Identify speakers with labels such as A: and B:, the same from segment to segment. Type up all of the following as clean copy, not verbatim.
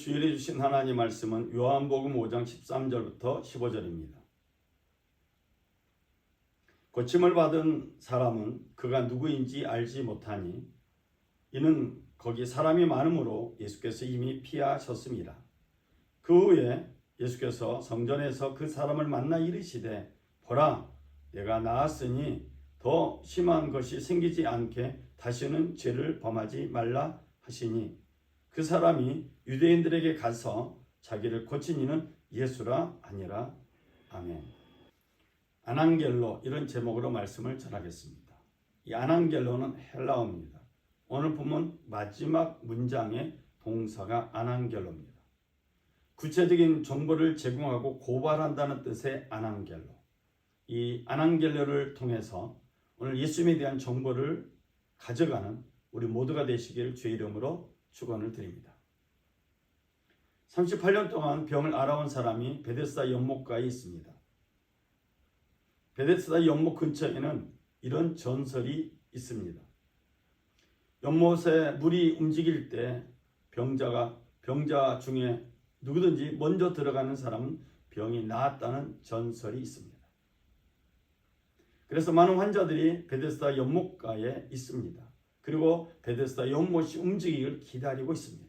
A: 주일에 주신 하나님 말씀은 요한복음 5장 13절부터 15절입니다. 고침을 받은 사람은 그가 누구인지 알지 못하니 이는 거기 사람이 많으므로 예수께서 이미 피하셨습니다. 그 후에 예수께서 성전에서 그 사람을 만나 이르시되 보라 내가 나았으니 더 심한 것이 생기지 않게 다시는 죄를 범하지 말라 하시니 그 사람이 유대인들에게 가서 자기를 고친 이는 예수라 하니라. 아멘. 아난겔로 이런 제목으로 말씀을 전하겠습니다. 이 아난겔로는 헬라어입니다. 오늘 본문 마지막 문장의 동사가 아난겔로입니다. 구체적인 정보를 제공하고 고발한다는 뜻의 아난겔로. 이 아난겔로를 통해서 오늘 예수님에 대한 정보를 가져가는 우리 모두가 되시길 주의 이름으로 축원을 드립니다. 38년 동안 병을 앓아온 사람이 베데스다 연못가에 있습니다. 베데스다 연못 근처에는 이런 전설이 있습니다. 연못에 물이 움직일 때 병자 중에 누구든지 먼저 들어가는 사람은 병이 나았다는 전설이 있습니다. 그래서 많은 환자들이 베데스다 연못가에 있습니다. 그리고 베데스다 연못이 움직이기를 기다리고 있습니다.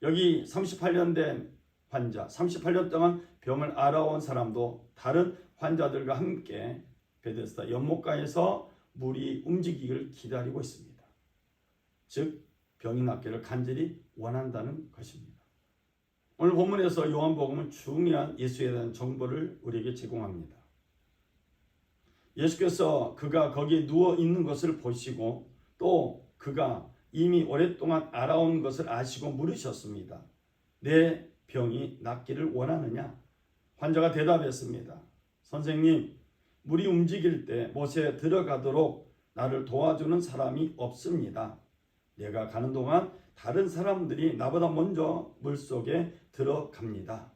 A: 여기 38년 된 환자, 38년 동안 병을 앓아온 사람도 다른 환자들과 함께 베데스다 연못가에서 물이 움직이기를 기다리고 있습니다. 즉 병이 낫기를 간절히 원한다는 것입니다. 오늘 본문에서 요한복음은 중요한 예수에 대한 정보를 우리에게 제공합니다. 예수께서 그가 거기에 누워 있는 것을 보시고 또 그가 이미 오랫동안 앓아온 것을 아시고 물으셨습니다. 내 병이 낫기를 원하느냐? 환자가 대답했습니다. 선생님, 물이 움직일 때 못에 들어가도록 나를 도와주는 사람이 없습니다. 내가 가는 동안 다른 사람들이 나보다 먼저 물속에 들어갑니다.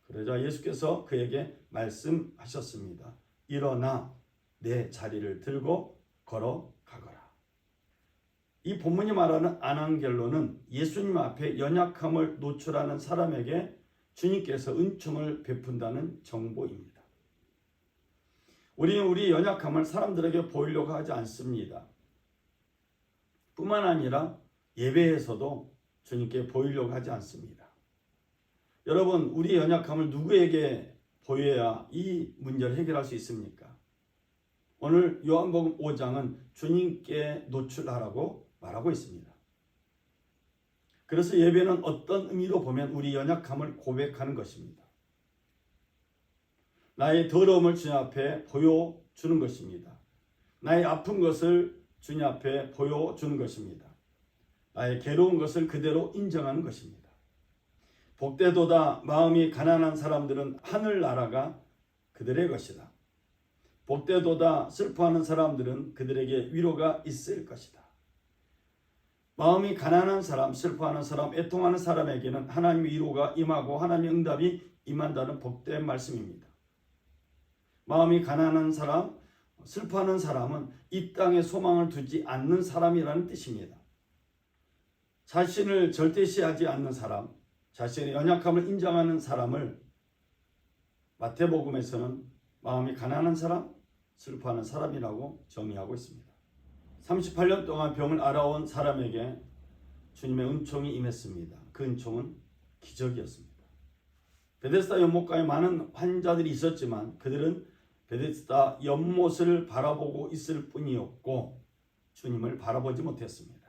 A: 그러자 예수께서 그에게 말씀하셨습니다. 일어나 내 자리를 들고 걸어가거라. 이 본문이 말하는 아난겔로는 예수님 앞에 연약함을 노출하는 사람에게 주님께서 은총을 베푼다는 정보입니다. 우리는 우리 연약함을 사람들에게 보이려고 하지 않습니다. 뿐만 아니라 예배에서도 주님께 보이려고 하지 않습니다. 여러분, 우리 연약함을 누구에게 보여야 이 문제를 해결할 수 있습니까? 오늘 요한복음 5장은 주님께 노출하라고 말하고 있습니다. 그래서 예배는 어떤 의미로 보면 우리 연약함을 고백하는 것입니다. 나의 더러움을 주님 앞에 보여주는 것입니다. 나의 아픈 것을 주님 앞에 보여주는 것입니다. 나의 괴로운 것을 그대로 인정하는 것입니다. 복되도다 마음이 가난한 사람들은 하늘나라가 그들의 것이다. 복되도다 슬퍼하는 사람들은 그들에게 위로가 있을 것이다. 마음이 가난한 사람, 슬퍼하는 사람, 애통하는 사람에게는 하나님의 위로가 임하고 하나님의 응답이 임한다는 복된 말씀입니다. 마음이 가난한 사람, 슬퍼하는 사람은 이 땅에 소망을 두지 않는 사람이라는 뜻입니다. 자신을 절대시하지 않는 사람, 자신의 연약함을 인정하는 사람을 마태복음에서는 마음이 가난한 사람, 슬퍼하는 사람이라고 정의하고 있습니다. 38년 동안 병을 앓아온 사람에게 주님의 은총이 임했습니다. 그 은총은 기적이었습니다. 베데스다 연못가에 많은 환자들이 있었지만 그들은 베데스다 연못을 바라보고 있을 뿐이었고 주님을 바라보지 못했습니다.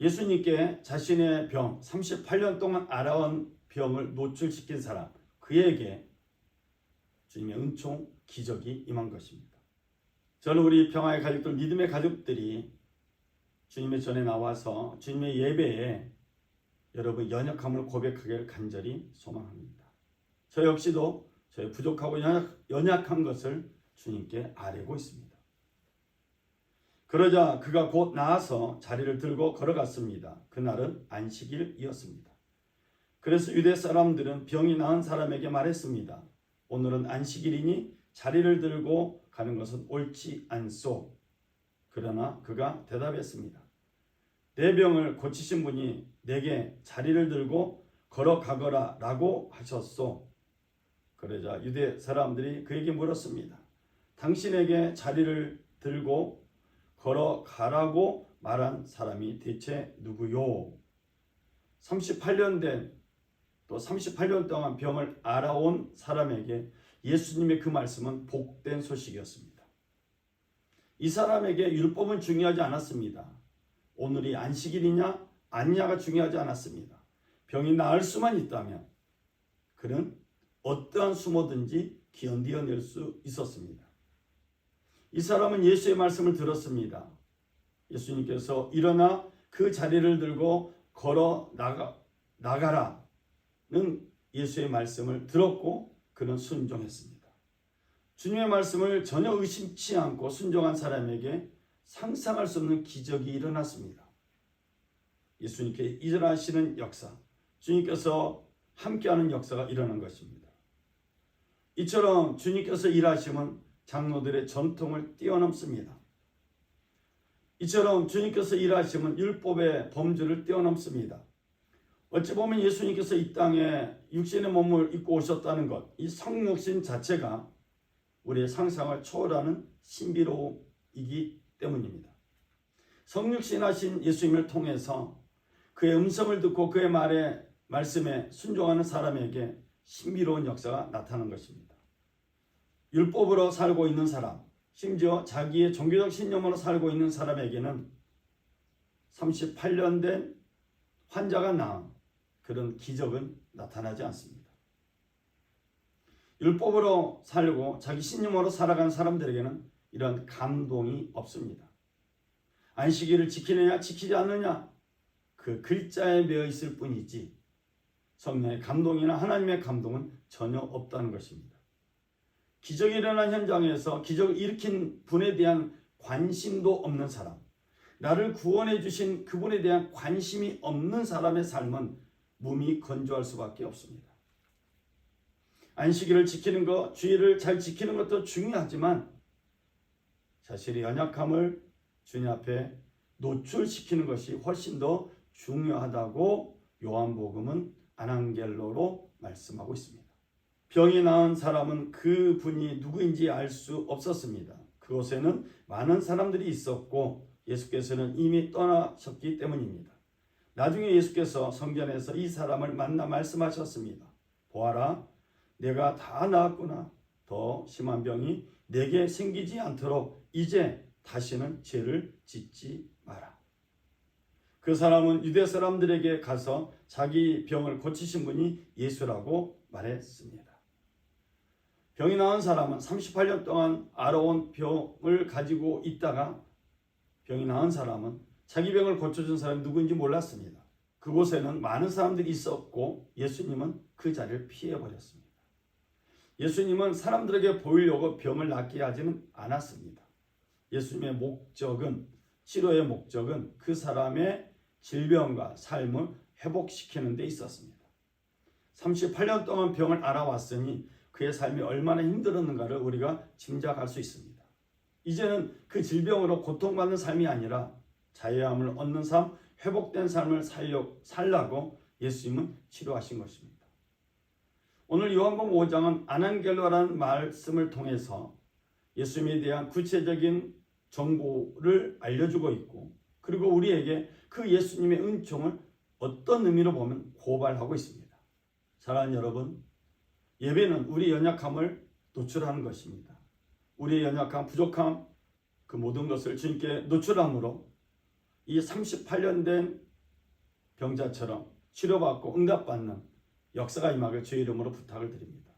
A: 예수님께 자신의 병, 38년 동안 앓아온 병을 노출시킨 사람, 그에게 주님의 은총, 기적이 임한 것입니다. 저는 우리 평화의 가족들, 믿음의 가족들이 주님의 전에 나와서 주님의 예배에 여러분 연약함을 고백하기를 간절히 소망합니다. 저 역시도 저의 부족하고 연약한 것을 주님께 아뢰고 있습니다. 그러자 그가 곧 나아서 자리를 들고 걸어갔습니다. 그날은 안식일이었습니다. 그래서 유대 사람들은 병이 나은 사람에게 말했습니다. 오늘은 안식일이니 자리를 들고 가는 것은 옳지 않소. 그러나 그가 대답했습니다. 내 병을 고치신 분이 내게 자리를 들고 걸어가거라 라고 하셨소. 그러자 유대 사람들이 그에게 물었습니다. 당신에게 자리를 들고 걸어가라고 말한 사람이 대체 누구요? 38년 동안 병을 알아온 사람에게 예수님의 그 말씀은 복된 소식이었습니다. 이 사람에게 율법은 중요하지 않았습니다. 오늘이 안식일이냐 아니냐가 중요하지 않았습니다. 병이 나을 수만 있다면 그는 어떠한 수모든지 견디어낼 수 있었습니다. 이 사람은 예수의 말씀을 들었습니다. 예수님께서 일어나 그 자리를 들고 걸어 나가라는 예수의 말씀을 들었고 그는 순종했습니다. 주님의 말씀을 전혀 의심치 않고 순종한 사람에게 상상할 수 없는 기적이 일어났습니다. 예수님께 일하시는 역사, 주님께서 함께하는 역사가 일어난 것입니다. 이처럼 주님께서 일하시면 장로들의 전통을 뛰어넘습니다. 이처럼 주님께서 일하시면 율법의 범주를 뛰어넘습니다. 어찌 보면 예수님께서 이 땅에 육신의 몸을 입고 오셨다는 것, 이 성육신 자체가 우리의 상상을 초월하는 신비로움이기 때문입니다. 성육신하신 예수님을 통해서 그의 음성을 듣고 그의 말씀에 순종하는 사람에게 신비로운 역사가 나타나는 것입니다. 율법으로 살고 있는 사람, 심지어 자기의 종교적 신념으로 살고 있는 사람에게는 38년 된 환자가 나은 그런 기적은 나타나지 않습니다. 율법으로 살고 자기 신념으로 살아가는 사람들에게는 이런 감동이 없습니다. 안식일을 지키느냐 지키지 않느냐 그 글자에 매여 있을 뿐이지 성령의 감동이나 하나님의 감동은 전혀 없다는 것입니다. 기적이 일어난 현장에서 기적을 일으킨 분에 대한 관심도 없는 사람, 나를 구원해 주신 그분에 대한 관심이 없는 사람의 삶은 몸이 건조할 수밖에 없습니다. 안식일을 지키는 것, 주일을 잘 지키는 것도 중요하지만 자신의 연약함을 주님 앞에 노출시키는 것이 훨씬 더 중요하다고 요한복음은 아난겔로로 말씀하고 있습니다. 병이 나은 사람은 그 분이 누구인지 알 수 없었습니다. 그곳에는 많은 사람들이 있었고 예수께서는 이미 떠나셨기 때문입니다. 나중에 예수께서 성전에서 이 사람을 만나 말씀하셨습니다. 보아라, 내가 다 나았구나. 더 심한 병이 내게 생기지 않도록 이제 다시는 죄를 짓지 마라. 그 사람은 유대 사람들에게 가서 자기 병을 고치신 분이 예수라고 말했습니다. 병이 나은 사람은 38년 동안 알아온 병을 가지고 있다가 병이 나은 사람은 자기 병을 고쳐준 사람이 누구인지 몰랐습니다. 그곳에는 많은 사람들이 있었고 예수님은 그 자리를 피해버렸습니다. 예수님은 사람들에게 보이려고 병을 낫게 하지는 않았습니다. 예수님의 목적은, 치료의 목적은 그 사람의 질병과 삶을 회복시키는 데 있었습니다. 38년 동안 병을 알아왔으니 그의 삶이 얼마나 힘들었는가를 우리가 짐작할 수 있습니다. 이제는 그 질병으로 고통받는 삶이 아니라 자유함을 얻는 삶, 회복된 삶을 살라고 예수님은 치료하신 것입니다. 오늘 요한복음 5장은 아난겔로라는 말씀을 통해서 예수님에 대한 구체적인 정보를 알려주고 있고 그리고 우리에게 그 예수님의 은총을 어떤 의미로 보면 고발하고 있습니다. 사랑하는 여러분, 예배는 우리 연약함을 노출하는 것입니다. 우리의 연약함, 부족함, 그 모든 것을 주님께 노출함으로 이 38년 된 병자처럼 치료받고 응답받는 역사가 임하길 주의 이름으로 부탁을 드립니다.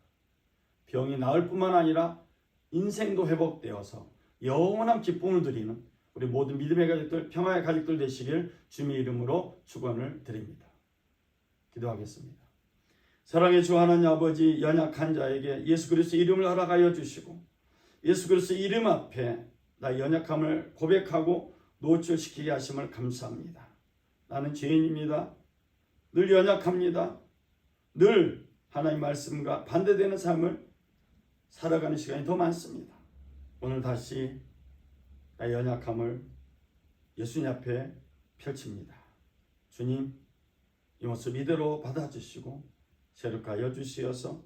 A: 병이 나을 뿐만 아니라 인생도 회복되어서 영원한 기쁨을 누리는 우리 모든 믿음의 가족들, 평화의 가족들 되시길 주님의 이름으로 축원을 드립니다. 기도하겠습니다. 사랑의 주 하나님 아버지, 연약한 자에게 예수 그리스도의 이름을 허락하여 주시고 예수 그리스도의 이름 앞에 나의 연약함을 고백하고 노출시키게 하심을 감사합니다. 나는 죄인입니다. 늘 연약합니다. 늘 하나님 말씀과 반대되는 삶을 살아가는 시간이 더 많습니다. 오늘 다시 나의 연약함을 예수님 앞에 펼칩니다. 주님, 이 모습 이대로 받아주시고 새롭게 하여 주시어서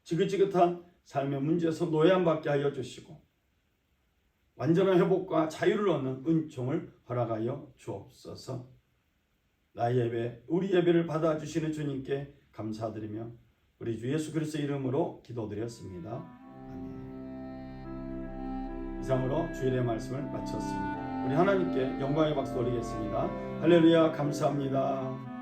A: 지긋지긋한 삶의 문제에서 노예함받게 하여 주시고 완전한 회복과 자유를 얻는 은총을 허락하여 주옵소서. 나의 예배, 우리 예배를 받아주시는 주님께 감사드리며 우리 주 예수 그리스도의 이름으로 기도드렸습니다. 아멘. 이상으로 주일의 말씀을 마쳤습니다. 우리 하나님께 영광의 박수 올리겠습니다. 할렐루야, 감사합니다.